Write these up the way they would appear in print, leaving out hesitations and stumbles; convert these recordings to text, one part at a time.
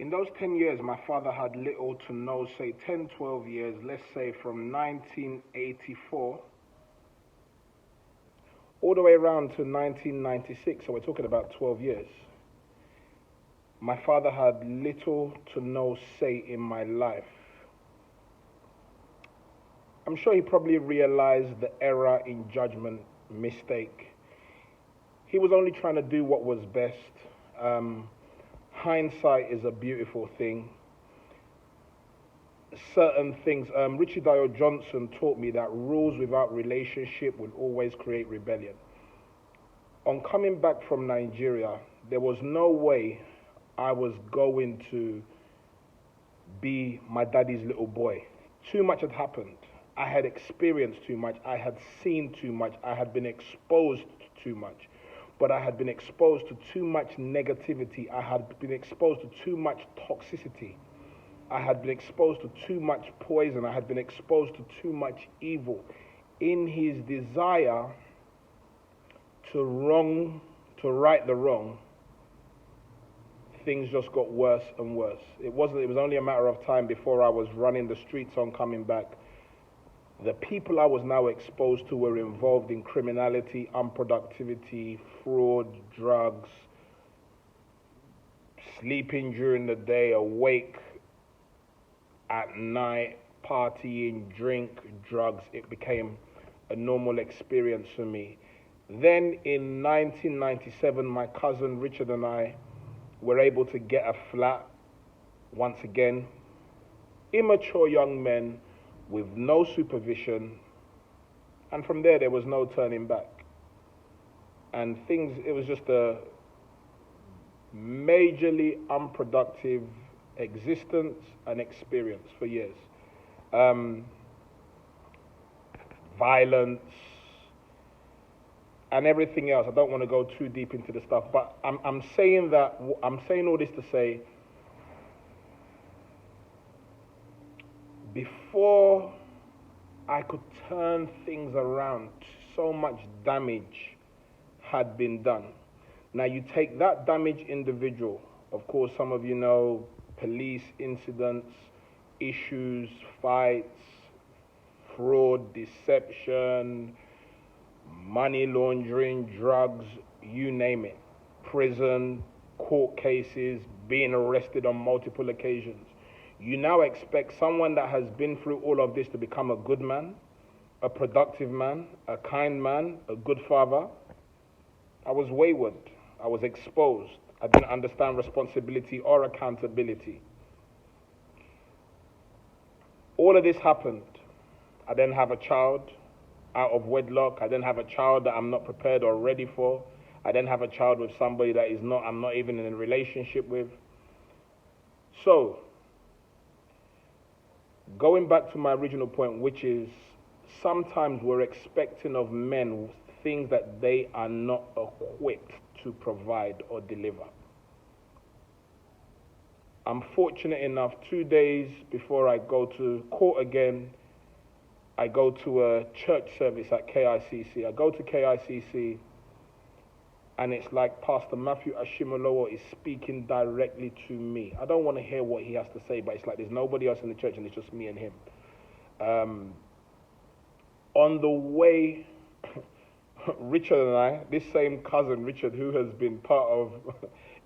In those 10 years, my father had little to no, say 10, 12 years, let's say from 1984 all the way around to 1996, so we're talking about 12 years. My father had little to no say in my life. I'm sure he probably realized the error in judgment, mistake. He was only trying to do what was best. Hindsight is a beautiful thing. Certain things, Richie Dyer Johnson taught me that rules without relationship will always create rebellion. On coming back from Nigeria, there was no way I was going to be my daddy's little boy. Too much had happened. I had experienced too much. I had seen too much. I had been exposed to too much. But I had been exposed to too much negativity. I had been exposed to too much toxicity. I had been exposed to too much poison. I had been exposed to too much evil. In his desire to right the wrong, things just got worse and worse. It was only a matter of time before I was running the streets on coming back. The people I was now exposed to were involved in criminality, unproductivity, fraud, drugs, sleeping during the day, awake at night, partying, drink, drugs. It became a normal experience for me. Then in 1997, my cousin Richard and I were able to get a flat once again. Immature young men with no supervision, and from there was no turning back. And it was just a majorly unproductive existence and experience for years. Violence and everything else. I don't want to go too deep into the stuff, but I'm saying all this to say, before I could turn things around, so much damage had been done. Now you take that damaged individual, of course some of you know, police incidents, issues, fights, fraud, deception, money laundering, drugs, you name it, prison, court cases, being arrested on multiple occasions. You now expect someone that has been through all of this to become a good man, a productive man, a kind man, a good father. I was wayward. I was exposed. I didn't understand responsibility or accountability. All of this happened. I then have a child out of wedlock. I then have a child that I'm not prepared or ready for. I then have a child with somebody that I'm not even in a relationship with. So, going back to my original point, which is sometimes we're expecting of men things that they are not equipped to provide or deliver. I'm fortunate enough, 2 days before I go to court again, I go to a church service at KICC. I go to KICC and it's like Pastor Matthew Ashimolowo is speaking directly to me. I don't want to hear what he has to say, but it's like there's nobody else in the church and it's just me and him. On the way, Richard and I, this same cousin Richard, who has been part of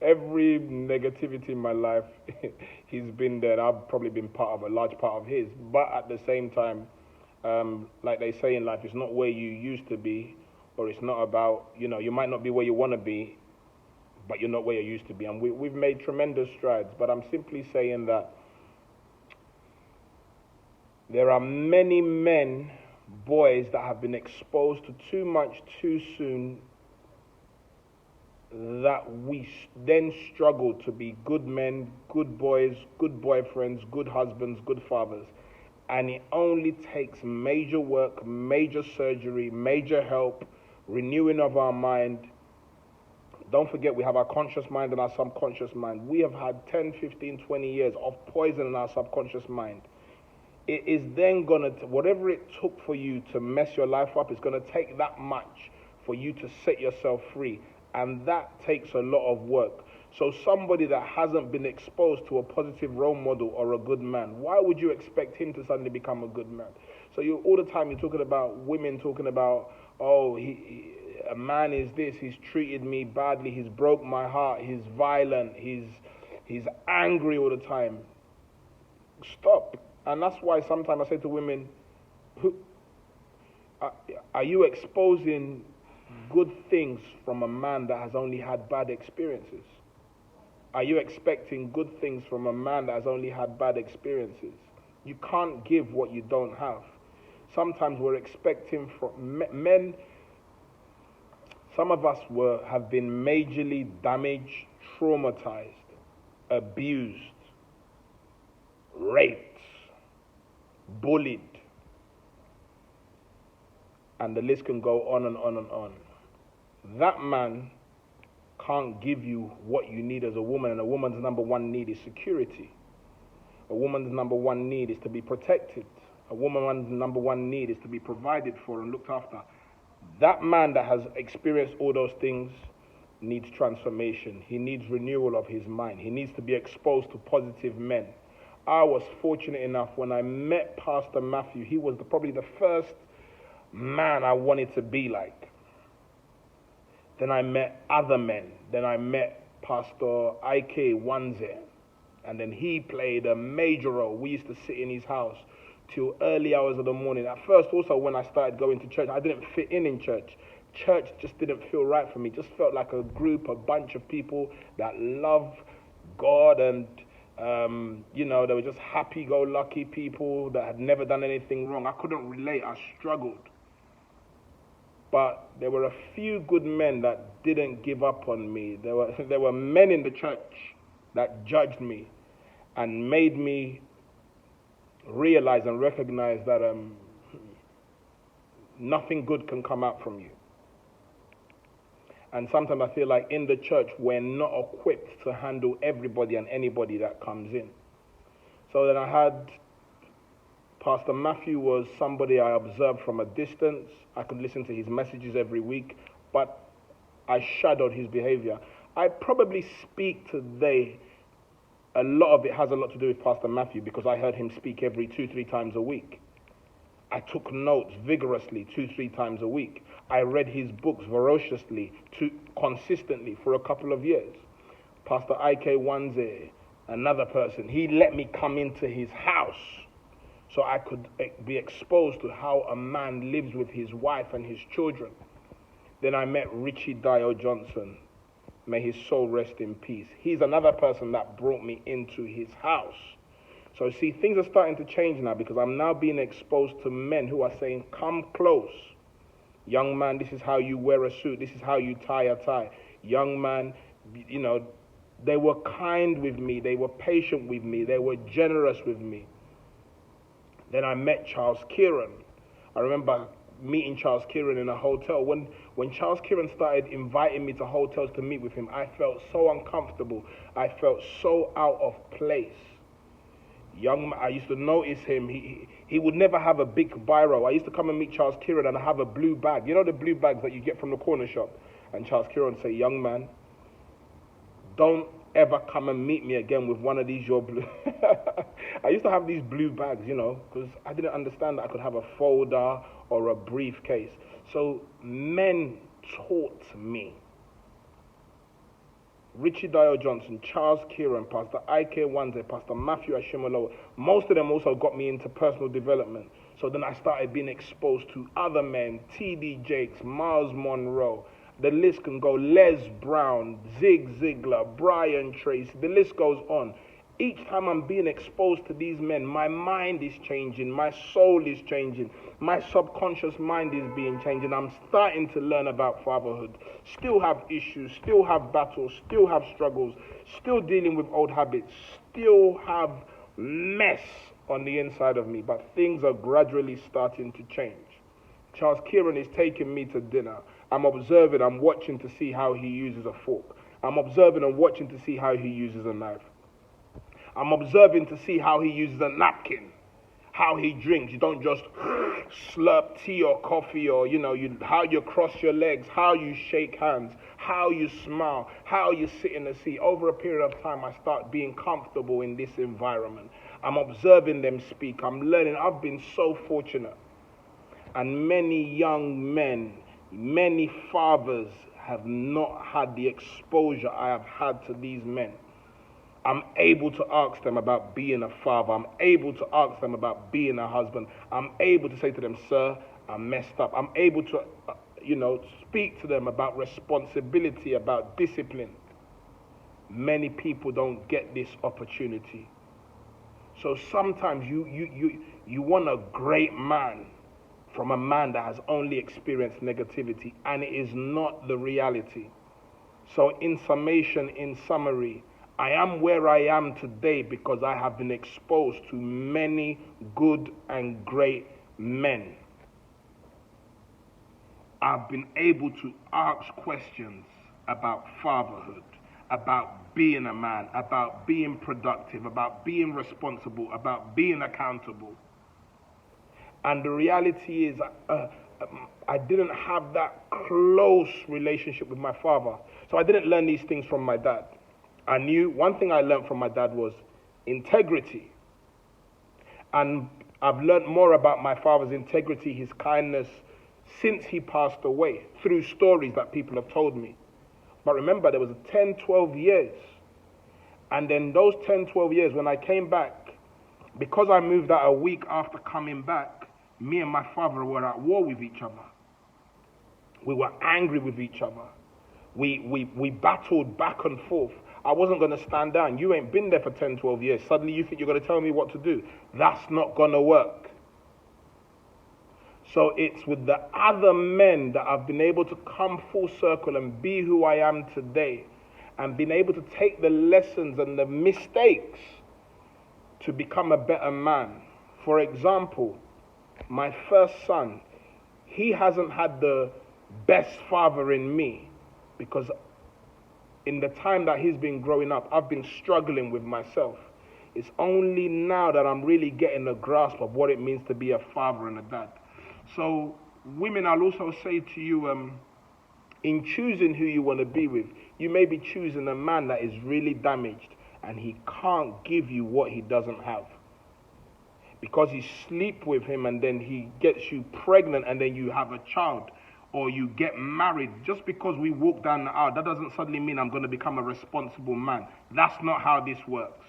every negativity in my life, he's been there and I've probably been part of a large part of his. But at the same time, like they say in life, it's not where you used to be, or it's not about, you might not be where you want to be, but you're not where you used to be. And we've made tremendous strides, but I'm simply saying that there are many men, boys, that have been exposed to too much too soon, that we then struggle to be good men, good boys, good boyfriends, good husbands, good fathers. And it only takes major work, major surgery, major help, renewing of our mind. Don't forget, we have our conscious mind and our subconscious mind. We have had 10, 15, 20 years of poison in our subconscious mind. It is then whatever it took for you to mess your life up, it's going to take that much for you to set yourself free. And that takes a lot of work. So somebody that hasn't been exposed to a positive role model or a good man, why would you expect him to suddenly become a good man? So you all the time you're talking about women talking about, oh, a man is this, he's treated me badly, he's broke my heart, he's violent, he's angry all the time. Stop. And that's why sometimes I say to women, are you exposing good things from a man that has only had bad experiences? Are you expecting good things from a man that has only had bad experiences? You can't give what you don't have. Sometimes we're expecting from men. Some of us have been majorly damaged, traumatized, abused, raped, bullied, and the list can go on and on and on. That man can't give you what you need as a woman, and a woman's number one need is security. A woman's number one need is to be protected. A woman's number one need is to be provided for and looked after. That man that has experienced all those things needs transformation. He needs renewal of his mind. He needs to be exposed to positive men. I was fortunate enough when I met Pastor Matthew. He was probably the first man I wanted to be like. Then I met other men. Then I met Pastor I.K. Wanze. And then he played a major role. We used to sit in his house till early hours of the morning. At first, also, when I started going to church, I didn't fit in church. Church just didn't feel right for me. Just felt like a bunch of people that love God and, they were just happy-go-lucky people that had never done anything wrong. I couldn't relate. I struggled. But there were a few good men that didn't give up on me. There were men in the church that judged me and made me realize and recognize that nothing good can come out from you. And sometimes I feel like in the church we're not equipped to handle everybody and anybody that comes in. So then I had Pastor Matthew was somebody I observed from a distance. I could listen to his messages every week, but I shadowed his behavior. I probably speak today, a lot of it has a lot to do with Pastor Matthew because I heard him speak every 2-3 times a week. I took notes vigorously 2-3 times a week. I read his books voraciously, consistently for a couple of years. Pastor I.K. Wanze, another person, he let me come into his house so I could be exposed to how a man lives with his wife and his children. Then I met Richie Dio Johnson. May his soul rest in peace. He's another person that brought me into his house. So see, things are starting to change now because I'm now being exposed to men who are saying, come close. Young man, this is how you wear a suit. This is how you tie a tie. Young man, they were kind with me. They were patient with me. They were generous with me. Then I met Charles Kieran. I remember meeting Charles Kieran in a hotel. When Charles Kieran started inviting me to hotels to meet with him, I felt so uncomfortable. I felt so out of place. I used to notice him. He would never have a big biro. I used to come and meet Charles Kieran and I have a blue bag. You know the blue bags that you get from the corner shop? And Charles Kieran would say, young man, don't ever come and meet me again with one of these your blue. I used to have these blue bags, because I didn't understand that I could have a folder or a briefcase. So men taught me. Richie Dio Johnson, Charles Kieran, Pastor I.K. Wanze, Pastor Matthew Ashimolowo. Most of them also got me into personal development. So then I started being exposed to other men, T.D. Jakes, Miles Monroe. The list can go, Les Brown, Zig Ziglar, Brian Tracy. The list goes on. Each time I'm being exposed to these men, my mind is changing, my soul is changing, my subconscious mind is being changed, and I'm starting to learn about fatherhood. Still have issues, still have battles, still have struggles, still dealing with old habits, still have mess on the inside of me, but things are gradually starting to change. Charles Kieran is taking me to dinner. I'm observing, I'm watching to see how he uses a fork. I'm observing and watching to see how he uses a knife. I'm observing to see how he uses a napkin, how he drinks. You don't just slurp tea or coffee, or how you cross your legs, how you shake hands, how you smile, how you sit in the seat. Over a period of time, I start being comfortable in this environment. I'm observing them speak. I'm learning. I've been so fortunate. And many young men, many fathers have not had the exposure I have had to these men. I'm able to ask them about being a father. I'm able to ask them about being a husband. I'm able to say to them, sir, I messed up. I'm able to, speak to them about responsibility, about discipline. Many people don't get this opportunity. So sometimes you want a great man from a man that has only experienced negativity, and it is not the reality. So in summary, I am where I am today because I have been exposed to many good and great men. I've been able to ask questions about fatherhood, about being a man, about being productive, about being responsible, about being accountable. And the reality is, I didn't have that close relationship with my father. So I didn't learn these things from my dad. I knew one thing I learned from my dad was integrity. And I've learned more about my father's integrity, his kindness, since he passed away, through stories that people have told me. But remember, there was 10, 12 years. And then those 10, 12 years, when I came back, because I moved out a week after coming back, me and my father were at war with each other. We were angry with each other. We battled back and forth. I wasn't going to stand down. You ain't been there for 10, 12 years. Suddenly you think you're going to tell me what to do. That's not going to work. So it's with the other men that I've been able to come full circle and be who I am today, and been able to take the lessons and the mistakes to become a better man. For example, my first son, he hasn't had the best father in me, because in the time that he's been growing up, I've been struggling with myself. It's only now that I'm really getting a grasp of what it means to be a father and a dad. So, women, I'll also say to you, in choosing who you want to be with, you may be choosing a man that is really damaged and he can't give you what he doesn't have. Because you sleep with him and then he gets you pregnant and then you have a child, or you get married. Just because we walk down the aisle, that doesn't suddenly mean I'm going to become a responsible man. That's not how this works.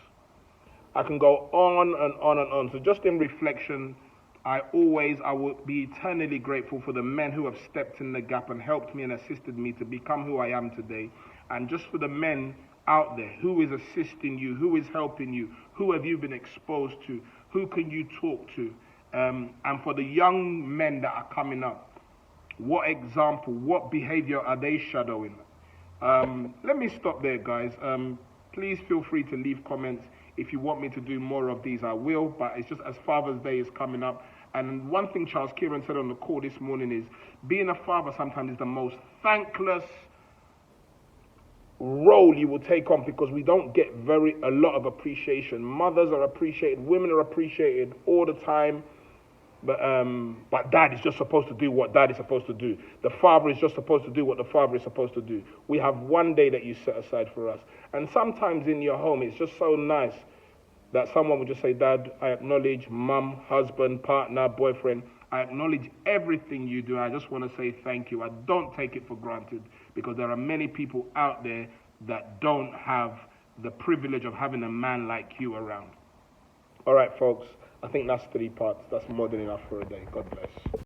I can go on and on and on. So just in reflection, I will be eternally grateful for the men who have stepped in the gap and helped me and assisted me to become who I am today. And just for the men out there, who is assisting you, who is helping you, who have you been exposed to, who can you talk to? And for the young men that are coming up, what example, what behavior are they shadowing? Let me stop there, guys. Please feel free to leave comments. If you want me to do more of these, I will, but it's just as Father's Day is coming up. And one thing Charles Kieran said on the call this morning is, being a father sometimes is the most thankless role you will take on, because we don't get a lot of appreciation. Mothers are appreciated, women are appreciated all the time, but dad is just supposed to do what dad is supposed to do. The father is just supposed to do what the father is supposed to do. We have one day that you set aside for us. And sometimes in your home, it's just so nice that someone would just say, Dad, I acknowledge mum, husband, partner, boyfriend. I acknowledge everything you do. I just want to say thank you. I don't take it for granted, because there are many people out there that don't have the privilege of having a man like you around. All right, folks, I think that's 3 parts. That's more than enough for a day. God bless.